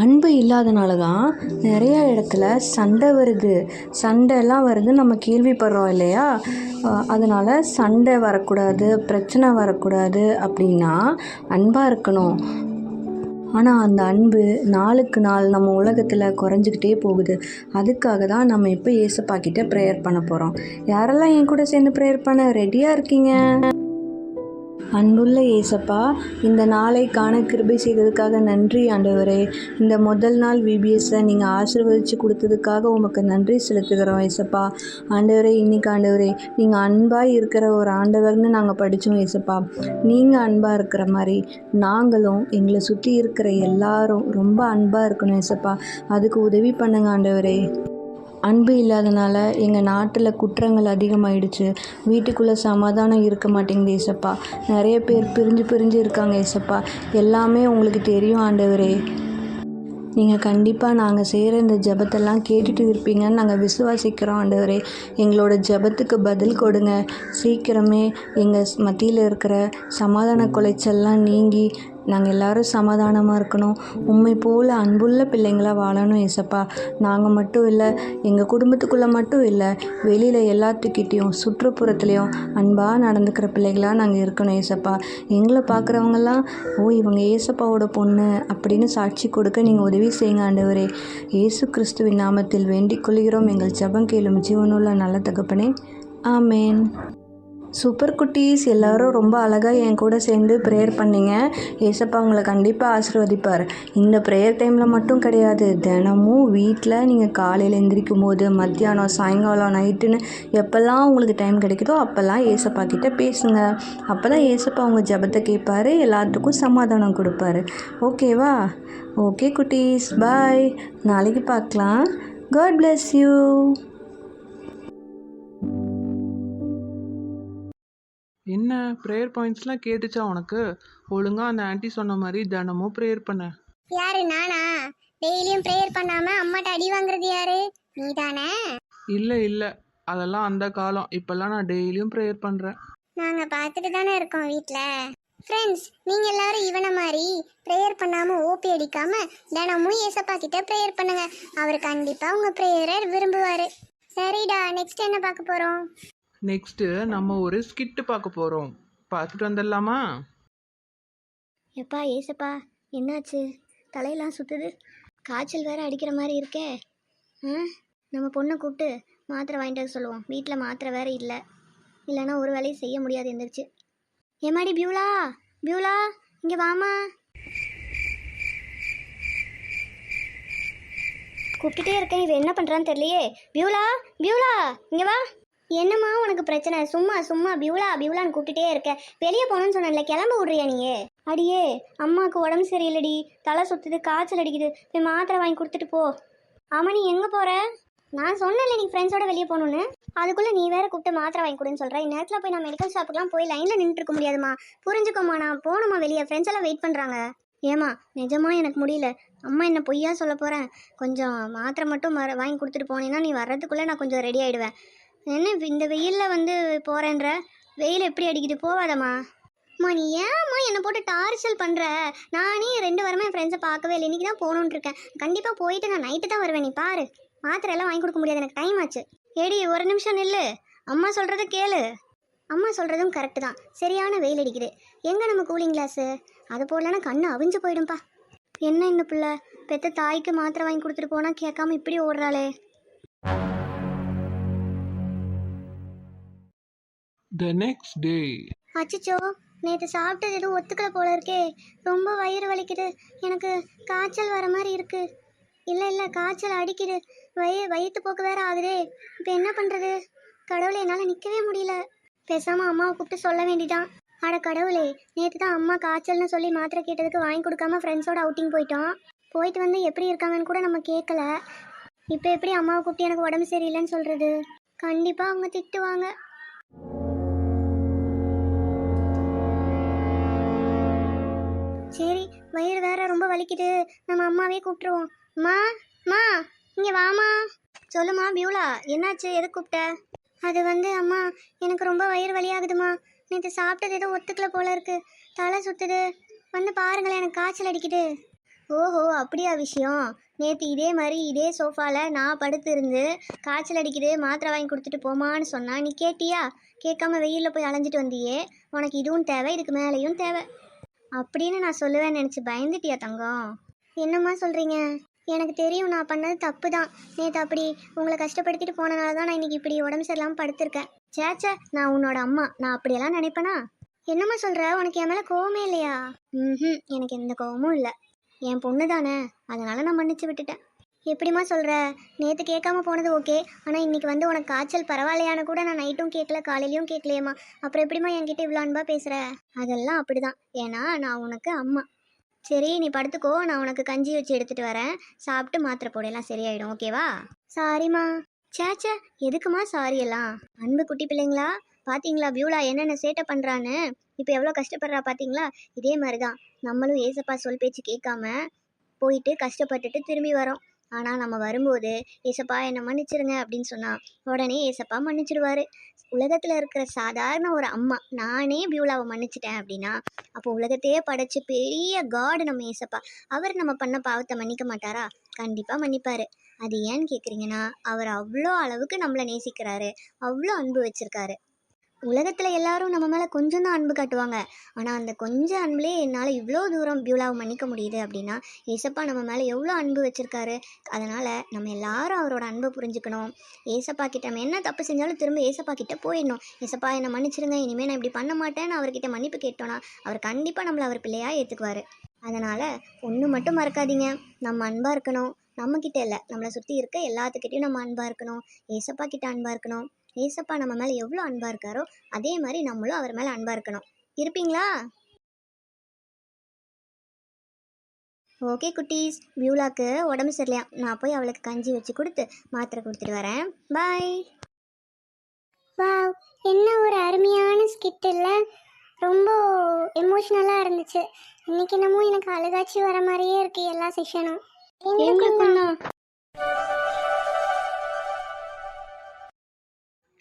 அன்பு இல்லாதனால தான் நிறையா இடத்துல சண்டை வருது, சண்டைலாம் வருது, நம்ம கேள்விப்படுறோம் இல்லையா? அதனால் சண்டை வரக்கூடாது, பிரச்சனை வரக்கூடாது அப்படின்னா அன்பாக இருக்கணும். ஆனால் அந்த அன்பு நாளுக்கு நாள் நம்ம உலகத்தில் குறைஞ்சிக்கிட்டே போகுது. அதுக்காக தான் நம்ம இப்போ ஏசப்பா கிட்ட ப்ரேயர் பண்ண போகிறோம். யாரெல்லாம் என் கூட சேர்ந்து ப்ரேயர் பண்ண ரெடியாக இருக்கீங்க? அன்புள்ள ஏசப்பா, இந்த நாளை காண கிருபை செய்ததுக்காக நன்றி ஆண்டவரே. இந்த முதல் நாள் விபிஎஸ்ஸை நீங்கள் ஆசீர்வதித்து கொடுத்ததுக்காக உமக்கு நன்றி செலுத்துகிறோம் ஏசப்பா. ஆண்டவரே, இன்னைக்கு ஆண்டவரே நீங்கள் அன்பாக இருக்கிற ஒரு ஆண்டவர்னு நாங்கள் படித்தோம் ஏசப்பா. நீங்கள் அன்பாக இருக்கிற மாதிரி நாங்களும் எங்களை சுற்றி இருக்கிற எல்லாரும் ரொம்ப அன்பாக இருக்கணும் ஏசப்பா. அதுக்கு உதவி பண்ணுங்க ஆண்டவரே. அன்பு இல்லாதனால எங்கள் நாட்டில் குற்றங்கள் அதிகமாகிடுச்சு, வீட்டுக்குள்ளே சமாதானம் இருக்க மாட்டேங்குது ஏசப்பா. நிறைய பேர் பிரிஞ்சு இருக்காங்க ஏசப்பா. எல்லாமே உங்களுக்கு தெரியும் ஆண்டவரே. நீங்கள் கண்டிப்பாக நாங்கள் செய்கிற இந்த ஜெபத்தெல்லாம் கேட்டுட்டு இருப்பீங்கன்னு நாங்கள் விசுவாசிக்கிறோம் ஆண்டவரே. எங்களோட ஜெபத்துக்கு பதில் கொடுங்க. சீக்கிரமே எங்கள் மத்தியில் இருக்கிற சமாதான குலைச்சல்லாம் நீங்கி நாங்கள் எல்லோரும் சமாதானமாக இருக்கணும். உண்மை போல் அன்புள்ள பிள்ளைங்களாக வாழணும் ஏசப்பா. நாங்கள் மட்டும் இல்லை, எங்கள் குடும்பத்துக்குள்ளே மட்டும் இல்லை, வெளியில் எல்லாத்துக்கிட்டேயும் சுற்றுப்புறத்துலேயும் அன்பாக நடந்துக்கிற பிள்ளைகளாக நாங்கள் இருக்கணும் ஏசப்பா. எங்களை பார்க்குறவங்கெல்லாம் இவங்க ஏசப்பாவோட பொண்ணு அப்படின்னு சாட்சி கொடுக்க நீங்கள் உதவி செய்யுங்க ஆண்டவரே. இயேசு கிறிஸ்துவின் நாமத்தில் வேண்டிக் கொள்கிறோம் எங்கள் ஜெபம் கேளும் ஜீவனுள்ள நல்ல தகப்பனே, ஆமேன். சூப்பர் குட்டீஸ், எல்லாரும் ரொம்ப அழகாக என் கூட சேர்ந்து ப்ரேயர் பண்ணீங்க. ஏசப்பா உங்களை கண்டிப்பாக ஆசீர்வதிப்பார். இந்த ப்ரேயர் டைமில் மட்டும் கிடையாது, தினமும் வீட்டில் நீங்கள் காலையில் எந்திரிக்கும் போது, மத்தியானம், சாயங்காலம், நைட்டுன்னு எப்போல்லாம் உங்களுக்கு டைம் கிடைக்குதோ அப்போல்லாம் ஏசப்பா கிட்ட பேசுங்க. அப்போ தான் ஏசப்பா உங்கள் ஜெபத்தை கேட்பாரு, எல்லாத்துக்கும் சமாதானம் கொடுப்பாரு. ஓகேவா? ஓகே குட்டீஸ், பாய். நாளைக்கு பார்க்கலாம். God bless you. என்ன ப்ரேயர் பாயிண்ட்ஸ்லாம் கேட்டுச்சா உனக்கு? ஒழுங்காக அந்த ஆன்ட்டி சொன்ன மாதிரி தினமும் ப்ரேயர் பண்ண. யாரு நானா? டெய்லியும் ப்ரேயர் பண்ணாம அம்மாட்ட அடி வாங்குறது யாரு? நீதானே? இல்லை இல்லை, அதெல்லாம் அந்த காலம். இப்போல்லாம் நான் டெய்லியும் ப்ரேயர் பண்ணுறேன். நாங்க பார்த்துட்டு தானே இருக்கோம் வீட்ல. ஃப்ரெண்ட்ஸ், நீங்க எல்லாரும் இவனை மாதிரி ப்ரேயர் பண்ணாம ஓபி அடிக்காம தினமும் ஏசப்பா கிட்ட ப்ரேயர் பண்ணுங்க. அவர் கண்டிப்பா உங்க ப்ரேயரை விரும்புவாரு. சரிடா, நெக்ஸ்ட் என்ன பார்க்க போறோம்? நெக்ஸ்ட்டு நம்ம ஒரு ஸ்கிட்டு பார்க்க போகிறோம். பார்த்துட்டு வந்துடலாமா? எப்பா ஏசப்பா, என்னாச்சு? தலையெல்லாம் சுற்றுது, காய்ச்சல் வேற அடிக்கிற மாதிரி இருக்கே. நம்ம பொண்ணை கூப்பிட்டு மாத்திரை வாங்கிட்டு வர சொல்லுவோம். வீட்டில் மாத்திரை வேற இல்லை, இல்லைன்னா ஒரு வேலையும் செய்ய முடியாது எந்திரிச்சு. ஏமாடி பியூலா, பியூலா இங்கே வாமா. கூப்பிட்டுட்டே இருக்கேன், இவன் என்ன பண்ணுறான்னு தெரியலையே. பியூலா, பியூலா இங்கே வா. என்னம்மா உனக்கு பிரச்சனை? சும்மா சும்மா பியூலா பியூலான்னு கூப்பிட்டுட்டே இருக்க. வெளியே போகணுன்னு சொன்னேன்ல, கிளம்ப விட்றியா நீயே? அடியே, அம்மாவுக்கு உடம்பு சரியில்லடி, தலை சுற்றுது, காய்ச்சல் அடிக்குது, போய் மாத்திரை வாங்கி கொடுத்துட்டு போ. ஆமாம், நீ எங்கே போகிற? நான் சொன்னேன்ல நீ ஃப்ரெண்ட்ஸோட வெளியே போகணுன்னு, அதுக்குள்ளே நீ வேற கூப்பிட்டு மாத்திரை வாங்கி கொடுன்னு சொல்கிறேன். இந்நேரத்தில் போய் நான் மெடிக்கல் ஷாப்புக்குலாம் போய் லைனில் நின்றுட்டு இருக்க முடியாதுமா. புரிஞ்சுக்கோமா, நான் போகணுமா வெளியே, ஃப்ரெண்ட்ஸ் எல்லாம் வெயிட் பண்ணுறாங்க. ஏமா நிஜமா எனக்கு முடியல, அம்மா என்ன பொய்யா சொல்ல போகிறேன். கொஞ்சம் மாத்திரை மட்டும் வாங்கி கொடுத்துட்டு போனேன்னா நீ வர்றதுக்குள்ளே நான் கொஞ்சம் ரெடி ஆகிடுவேன். என்ன இந்த வெயிலில் வந்து போகிறேன்ற? வெயில் எப்படி அடிக்குது, போவாதம்மா. அம்மா நீ ஏம்மா என்னை போட்டு டார்ச்சல் பண்ணுற? நானே 2 வாரமாக என் ஃப்ரெண்ட்ஸை பார்க்கவே இல்லை, இன்றைக்கி தான் போகணுன்னு இருக்கேன். கண்டிப்பாக போயிட்டு நான் நைட்டு தான் வருவேன். நீ பாரு, மாத்திரை எல்லாம் வாங்கி கொடுக்க முடியாது, எனக்கு டைம் ஆச்சு. ஏடி ஒரு நிமிஷம் நில்லு, அம்மா சொல்கிறத கேளு. அம்மா சொல்கிறதும் கரெக்டு தான், சரியான வெயில் அடிக்குது. எங்கே நம்ம கூலிங் கிளாஸு? அது போடலன்னா கண்ணு அவிஞ்சு போயிடும்பா. என்ன இந்த பிள்ளை பெத்த தாய்க்கு மாத்திரை வாங்கி கொடுத்துட்டு போனால் கேட்காம இப்படி ஓடுறாளே. The next day. அச்சச்சோ, நேற்று சாப்பிட்டது எதுவும் ஒத்துக்கலை போல இருக்கே. ரொம்ப வயிறு வலிக்குது, எனக்கு காய்ச்சல் வர மாதிரி இருக்கு. இல்லை காய்ச்சல் அடிக்குது, வயிற்று போக்கு வேற ஆகுதே. இப்போ என்ன பண்ணுறது? கடவுளே, என்னால் நிற்கவே முடியல. பேசாமல் அம்மாவை கூப்பிட்டு சொல்ல வேண்டிதான். அட கடவுளே, நேற்று தான் அம்மா காய்ச்சல்னு சொல்லி மாத்திரை கேட்டதுக்கு வாங்கி கொடுக்காம ஃப்ரெண்ட்ஸோட அவுட்டிங் போயிட்டோம். போயிட்டு வந்து எப்படி இருக்காங்கன்னு கூட நம்ம கேட்கல. இப்போ எப்படி அம்மாவை கூப்பிட்டு எனக்கு உடம்பு சரியில்லைன்னு சொல்கிறது? கண்டிப்பாக அவங்க திட்டுவாங்க. சரி, வயிறு வேற ரொம்ப வலிக்குது, நம்ம அம்மாவே கூப்பிட்டுருவோம். மா இங்கே வாமா. சொல்லுமா பியூலா, என்னாச்சு, எது கூப்பிட்ட? அது வந்து அம்மா, எனக்கு ரொம்ப வயிறு வலியாகுதுமா. நேற்று சாப்பிட்டது ஏதோ ஒத்துக்கல போல இருக்கு, தலை சுத்துது, வந்து பாருங்களேன், எனக்கு காய்ச்சல் அடிக்குது. ஓஹோ, அப்படியா விஷயம்? நேற்று இதே மாதிரி இதே சோஃபாவில் நான் படுத்து இருந்து காய்ச்சல் அடிக்குது மாத்திரை வாங்கி கொடுத்துட்டு போமான்னு சொன்னா நீ கேட்டியா? கேட்காம வெயிலில் போய் அலைஞ்சிட்டு வந்தியே. உனக்கு இதுவும் தேவை, இதுக்கு மேலேயும் தேவை அப்படின்னு நான் சொல்லுவேன்னு நினச்சி பயந்துட்டியா தங்கம்? என்னம்மா சொல்கிறீங்க? எனக்கு தெரியும் நான் பண்ணது தப்பு தான். நேற்று அப்படி உங்களை கஷ்டப்படுத்திட்டு போனனால தான் நான் இன்னைக்கு இப்படி உடம்பு சரியில்லாமல் படுத்திருக்கேன். சேச்சே, நான் உன்னோட அம்மா, நான் அப்படியெல்லாம் நினைப்பேனா? என்னம்மா சொல்கிற? உனக்கு என் மேலே கோவமே இல்லையா? எனக்கு எந்த கோவமும் இல்லை. என் பொண்ணு தானே, அதனால நான் மன்னிச்சு விட்டுட்டேன். எப்படிம்மா சொல்கிற? நேற்று கேட்காம போனது ஓகே, ஆனால் இன்றைக்கி வந்து உனக்கு காய்ச்சல் பரவாயில்லையான்னு கூட நான் நைட்டும் கேட்கல, காலையிலையும் கேட்கலையம்மா. அப்புறம் எப்படிம்மா என்கிட்ட இவ்வளோ அன்பா பேசுகிற? அதெல்லாம் அப்படி தான், ஏன்னா நான் உனக்கு அம்மா. சரி, நீ படுத்துக்கோ, நான் உனக்கு கஞ்சி வச்சு எடுத்துகிட்டு வரேன், சாப்பிட்டு மாத்திரை போடலாம், சரியாயிடும், ஓகேவா? சாரிம்மா. சேச்சே, எதுக்குமா சாரி எல்லாம்? அன்பு குட்டி பிள்ளைங்களா, பார்த்தீங்களா பியூலா என்னென்ன சேட்டை பண்ணுறான்னு? இப்போ எவ்வளோ கஷ்டப்படுறா பார்த்தீங்களா? இதே மாதிரி தான் நம்மளும் ஏசப்பா சொல் பேச்சு கேட்காம போயிட்டு கஷ்டப்பட்டுட்டு திரும்பி வரோம். ஆனால் நம்ம வரும்போது ஏசப்பா என்னை மன்னிச்சிருங்க அப்படின்னு சொன்னால் உடனே ஏசப்பா மன்னிச்சிடுவார். உலகத்தில் இருக்கிற சாதாரண ஒரு அம்மா நானே பியூலாவை மன்னிச்சிட்டேன் அப்படின்னா அப்போ உலகத்தையே படைச்சி பெரிய காடு நம்ம ஏசப்பா. அவர் நம்ம பண்ண பாவத்தை மன்னிக்க மாட்டாரா? கண்டிப்பாக மன்னிப்பார். அது ஏன்னு கேட்குறீங்கன்னா, அவர் அவ்வளோ அளவுக்கு நம்மளை நேசிக்கிறாரு, அவ்வளோ அன்பு வச்சுருக்காரு. உலகத்தில் எல்லாரும் நம்ம மேலே கொஞ்சம் தான் அன்பு காட்டுவாங்க. ஆனால் அந்த கொஞ்சம் அன்புலேயே என்னால் இவ்வளோ தூரம் பியூலாவை மன்னிக்க முடியுது அப்படின்னா ஏசப்பா நம்ம மேலே எவ்வளோ அன்பு வச்சுருக்காரு. அதனால் நம்ம எல்லாரும் அவரோட அன்பை புரிஞ்சுக்கணும். ஏசப்பா கிட்ட நம்ம என்ன தப்பு செஞ்சாலும் திரும்ப ஏசப்பா கிட்ட போயிடணும். ஏசப்பா என்னை மன்னிச்சிருங்க, இனிமேல் நான் இப்படி பண்ண மாட்டேன்னு அவர்கிட்ட மன்னிப்பு கேட்டோன்னா அவர் கண்டிப்பாக நம்மளை அவர் பிள்ளையாக ஏற்றுக்குவார். அதனால் ஒன்று மட்டும் மறக்காதீங்க, நம்ம அன்பாக இருக்கணும். நம்மக்கிட்ட இல்லை, நம்மளை சுற்றி இருக்க எல்லாத்துக்கிட்டையும் நம்ம அன்பாக இருக்கணும். ஏசப்பா கிட்ட அன்பாக இருக்கணும். ஏசப்பா நம்ம மேலே எவ்வளோ அன்பாக இருக்காரோ அதே மாதிரி நம்மளும் அவர் மேலே அன்பாக இருக்கணும். இருப்பீங்களா? ஓகே குட்டீஸ், பியூலாக்கு உடம்பு சரியில்லையா, நான் போய் அவளுக்கு கஞ்சி வச்சு கொடுத்து மாத்திரை கொடுத்துட்டு வரேன். பாய். வாவ், என்ன ஒரு அருமையான ஸ்கிட் இல்லை? ரொம்ப எமோஷ்னலாக இருந்துச்சு. இன்னைக்கு என்னமோ எனக்கு அழுகாச்சி வர மாதிரியே இருக்கு எல்லா செஷனும்.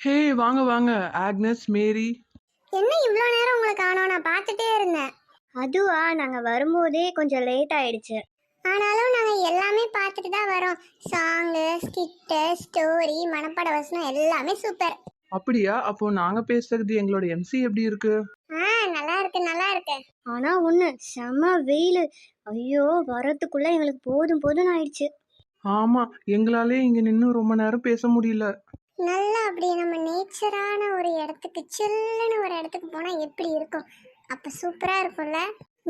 ஹே வாங்க வாங்க ஆக்னஸ், மேரி. என்ன இவ்வளோ நேரம் உங்களை காணோம்? நான் பார்த்துட்டே இருந்தேன். அதுவா, நாங்கள் வரும்போதே கொஞ்சம் லேட் ஆயிடுச்சு. ஆனாலும் நாங்கள் எல்லாமே பார்த்துட்டு தான் வரோம். சாங்கு, ஸ்கிட்டு, ஸ்டோரி, மனப்பாட வசனம் எல்லாமே சூப்பர். அப்படியா? அப்போ நாங்க பேசுறது எங்களோட எம்சி எப்படி இருக்கு? நல்லா இருக்கு, நல்லா இருக்கு. ஆனால் ஒன்று, செம்ம வெயில். ஐயோ, வரத்துக்குள்ளே எங்களுக்கு போதும் போதும்னு ஆயிடுச்சு. ஆமா, எங்களாலே இங்க நின்று ரொம்ப நேரம் பேச முடியல. நல்லா அப்படியே நம்ம நேச்சரான ஒரு இடத்துக்கு, சில்லுன்னு ஒரு இடத்துக்கு போனால் எப்படி இருக்கும்? அப்போ சூப்பராக இருக்கும்ல.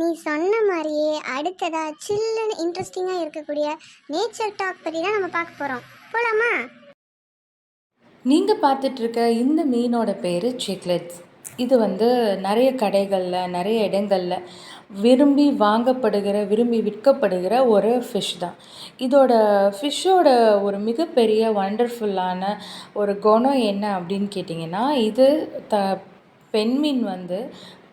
நீ சொன்ன மாதிரியே அடுத்ததா சில்லுன்னு இன்ட்ரெஸ்டிங்காக இருக்கக்கூடிய நேச்சர் டாக் பற்றி தான் நம்ம பார்க்க போகிறோம். போகலாமா? நீங்கள் பார்த்துட்ருக்க இந்த மீனோட பேர் சிக்லெட்ஸ். இது நிறைய கடைகளில், நிறைய இடங்களில் விரும்பி வாங்கப்படுகிற, விரும்பி விற்கப்படுகிற ஒரு ஃபிஷ் தான். ஃபிஷ்ஷோட ஒரு மிகப்பெரிய வண்டர்ஃபுல்லான ஒரு குணம் என்ன அப்படின்னு கேட்டிங்கன்னா, இது பெண்மீன்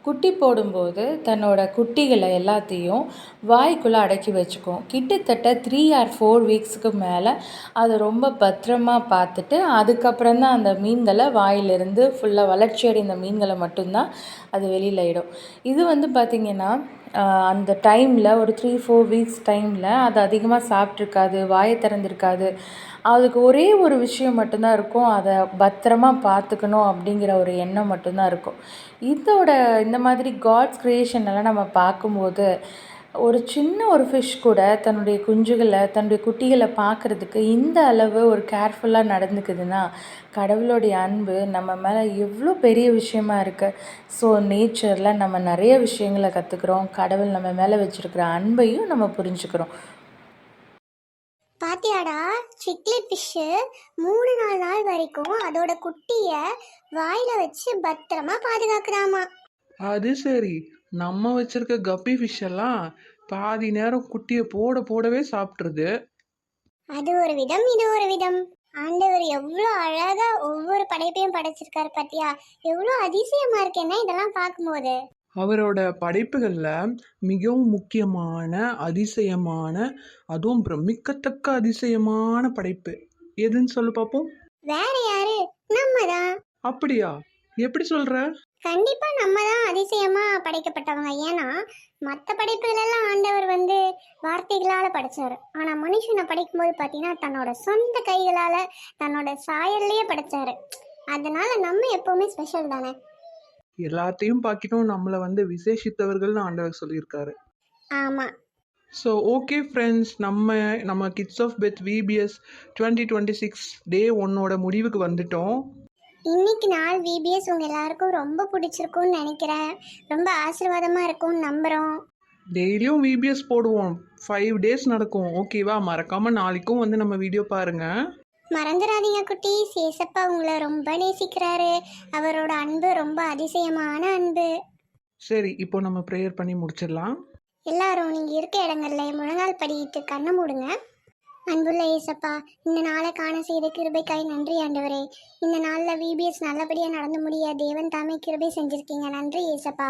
குட்டி போடும்போது தன்னோட குட்டிகளை எல்லாத்தையும் வாய்க்குள்ளே அடக்கி வச்சுக்கும். கிட்டத்தட்ட 3 or 4 வீக்ஸுக்கு மேலே அதை ரொம்ப பத்திரமா பார்த்துட்டு அதுக்கப்புறம் தான் அந்த மீன்களை வாயிலிருந்து ஃபுல்லாக வளர்ச்சி அடைந்த மீன்களை மட்டும்தான் அது வெளியில் இடும். இது பார்த்திங்கன்னா அந்த டைமில் ஒரு 3-4 வீக்ஸ் டைமில் அது அதிகமாக சாப்பிட்ருக்காது, வாயை திறந்திருக்காது. அதுக்கு ஒரே ஒரு விஷயம் மட்டும்தான் இருக்கும், அதை பத்திரமா பார்த்துக்கணும் அப்படிங்கிற ஒரு எண்ணம் மட்டும்தான் இருக்கும். இந்த மாதிரி காட்ஸ் க்ரியேஷனெல்லாம் நம்ம பார்க்கும்போது ஒரு சின்ன ஒரு ஃபிஷ் கூட தன்னுடைய குஞ்சுகளை, தன்னுடைய குட்டிகளை பார்க்குறதுக்கு இந்த அளவு ஒரு கேர்ஃபுல்லாக நடந்துக்குதுன்னா கடவுளுடைய அன்பு நம்ம மேலே எவ்வளோ பெரிய விஷயமா இருக்குது. ஸோ நேச்சரில் நம்ம நிறைய விஷயங்களை கற்றுக்குறோம். கடவுள் நம்ம மேலே வச்சுருக்கிற அன்பையும் நம்ம புரிஞ்சுக்கிறோம். பாத்தியாடா, சிக்லெட் ஃபிஷ்ஷு 3-4 நாள் வரைக்கும் அதோட குட்டியை வாயில வச்சு பத்திரமா பாதுகாக்குறாமா. அது சரி, நம்ம வச்சிருக்க கப்பி ஃபிஷ் எல்லாம் பாதி நேரம் குட்டியை போடவே சாப்பிட்ருது. அது ஒரு விதம், இது ஒரு விதம். ஆண்டவர் எவ்வளோ அழகா ஒவ்வொரு படைப்பையும் படைச்சிருக்காரு பாத்தியா? எவ்வளோ அதிசயமா இருக்கேன்னா இதெல்லாம் பார்க்கும்போது. அவரோட படைப்புகளில் மிகவும் முக்கியமான, அதிசயமான, அதுவும் பிரமிக்கத்தக்க அதிசயமான படைப்பு எதுன்னு சொல்லு பார்ப்போம். வேற யாரு? நம்ம தான். அப்படியா? எப்படி சொல்ற? கண்டிப்பா நம்ம தான் அதிசயமா படைக்கப்பட்டவங்க. ஏன்னா மற்ற படைப்புகளெல்லாம் ஆண்டவர் வார்த்தைகளால படைச்சாரு. ஆனா மனுஷனை படைக்கும்போது பாத்தீங்கன்னா தன்னோட சொந்த கைகளால, தன்னோட சாயல்லையே படைச்சாரு. அதனால நம்ம எப்பவுமே ஸ்பெஷல் தானே. எல்லாத்தையும் பார்க்கிட்டும் நம்மளை விசேஷித்தவர்கள்னு ஆண்டவர் சொல்லியிருக்காரு. ஆமா. ஸோ ஓகே ஃப்ரெண்ட்ஸ், நம்ம kids of Beth VBS 2026 Day 1 முடிவுக்கு வந்துட்டோம். இன்னைக்கு நாள் விபிஎஸ் உங்க எல்லாருக்கும் ரொம்ப பிடிச்சிருக்கும்னு நினைக்கிறேன். ரொம்ப ஆசீர்வாதமா இருக்கும்னு நம்புறோம். டெய்லியும் விபிஎஸ் போடுவோம். 5 days நடக்கும். ஓகேவா? மறக்காம நாளைக்கும் நம்ம வீடியோ பாருங்க. மறந்துடாதீங்க குட்டீஸ், ஏசப்பா உங்களை ரொம்ப நேசிக்கிறாரு. அவரோட அன்பு ரொம்ப அதிசயமான அன்பு. சரி, இப்போ நம்ம ப்ரேயர் பண்ணி முடிச்சிடலாம். எல்லாரும் நீங்க இருக்க இடங்கள்ல முழங்கால் படியிட்டு கண்ணை மூடுங்க. அன்புள்ள ஏசப்பா, இந்த நாளை காண செய்த கிருபைக்காய் நன்றி ஆண்டவரே. இந்த நாளில் விபிஎஸ் நல்லபடியாக நடந்து முடிய தேவன் தாமே கிருபை செஞ்சுருக்கீங்க. நன்றி ஏசப்பா.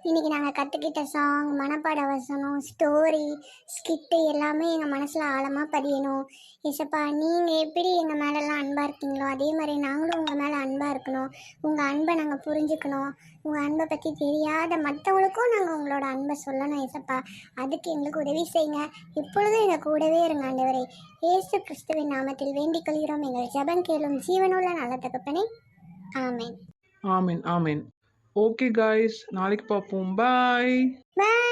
இன்றைக்கி நாங்கள் கற்றுக்கிட்ட சாங், மனப்பாட வசனம், ஸ்டோரி, ஸ்கிட்டு எல்லாமே எங்கள் மனசில் ஆழமாக பதியணும். ஏசப்பா, நீங்கள் எப்படி எங்கள் மேலெல்லாம் அன்பாக இருக்கீங்களோ அதே மாதிரி நாங்களும் உங்கள் மேலே அன்பாக இருக்கணும். உங்கள் அன்பை நாங்கள் புரிஞ்சுக்கணும். உங்கள் அன்பை பற்றி தெரியாத மற்றவங்களுக்கும் நாங்கள் உங்களோட அன்பை சொல்லணும் ஏசப்பா. அதுக்கு எங்களுக்கு உதவி செய்யுங்க. இப்பொழுதும் எங்கள் கூடவே இருங்க ஆண்டவரே. இயேசு கிறிஸ்துவின் நாமத்தில் வேண்டிக் கொள்கிறோம் எங்கள் ஜெபம் கேளும் ஜீவனுள்ள நல்ல தகப்பனே. ஆமென். ஆமீன் ஆமீன். ஓகே காய்ஸ், நாளைக்கு பார்ப்போம். பாய். பாய்.